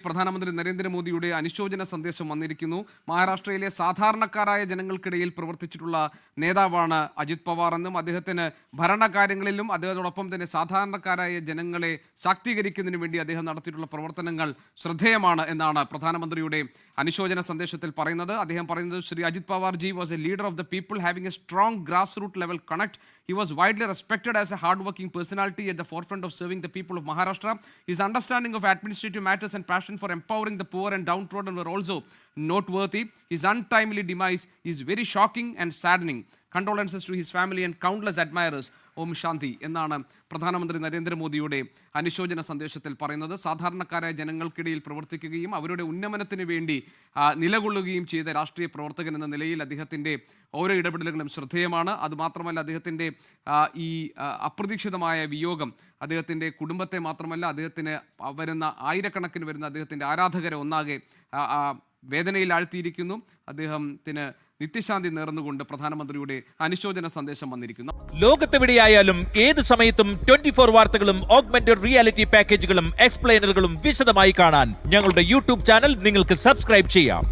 പ്രധാനമന്ത്രി നരേന്ദ്രമോദിയുടെ അനുശോചന സന്ദേശം വന്നിരിക്കുന്നു. മഹാരാഷ്ട്രയിലെ സാധാരണക്കാരായ ജനങ്ങൾക്കിടയിൽ പ്രവർത്തിച്ചിട്ടുള്ള നേതാവാണ് അജിത് പവാർ എന്നും അദ്ദേഹത്തിന് ഭരണകാര്യങ്ങളിലും അദ്ദേഹത്തോടൊപ്പം തന്നെ സാധാരണക്കാരായ ജനങ്ങളെ ശാക്തീകരിക്കുന്നതിന് വേണ്ടി അദ്ദേഹം നടത്തിയിട്ടുള്ള പ്രവർത്തനങ്ങൾ ശ്രദ്ധേയമാണ് എന്നാണ് പ്രധാനമന്ത്രിയുടെ അനുശോചന സന്ദേശത്തിൽ പറയുന്നത്. അദ്ദേഹം പറയുന്നത് Shri Ajit Pawar ji was a leader of the people having a strong grass root level connect. He was widely respected as a hard-working personality at the forefront of serving the people of Maharashtra. His understanding of administrative matters and passion for empowering the poor and downtrodden were also noteworthy. His untimely demise is very shocking and saddening. Condolences to his family and countless admirers. Om Shanti എന്നാണ് പ്രധാനമന്ത്രി നരേന്ദ്രമോദിയുടെ അനുശോചന സന്ദേശത്തിൽ പറയുന്നത്. സാധാരണക്കാരായ ജനങ്ങൾക്കിടയിൽ പ്രവർത്തിക്കുകയും അവരുടെ ഉന്നമനത്തിന് വേണ്ടി നിലകൊള്ളുകയും ചെയ്ത രാഷ്ട്രീയ പ്രവർത്തകൻ എന്ന നിലയിൽ അദ്ദേഹത്തിൻ്റെ ഓരോ ഇടപെടലുകളും ശ്രദ്ധേയമാണ്. അതുമാത്രമല്ല, അദ്ദേഹത്തിൻ്റെ ഈ അപ്രതീക്ഷിതമായ വിയോഗം അദ്ദേഹത്തിൻ്റെ കുടുംബത്തെ മാത്രമല്ല, അദ്ദേഹത്തിന് വരുന്ന ആയിരക്കണക്കിന് വരുന്ന അദ്ദേഹത്തിൻ്റെ ആരാധകരെ ഒന്നാകെ വേദനയിൽ ആഴ്ത്തിയിരിക്കുന്നു. അദ്ദേഹത്തിന് നിത്യശാന്തി നേർന്നുകൊണ്ട് പ്രധാനമന്ത്രിയുടെ അനുശോചന സന്ദേശം വന്നിരിക്കുന്നു. ലോകത്തെവിടെയായാലും ഏത് സമയത്തും 24 വാർത്തകളും ഓഗ്മെന്റഡ് റിയാലിറ്റി പാക്കേജുകളും എക്സ്പ്ലെയിനറുകളും വിശദമായി കാണാൻ ഞങ്ങളുടെ യൂട്യൂബ് ചാനൽ നിങ്ങൾക്ക് സബ്സ്ക്രൈബ് ചെയ്യാം.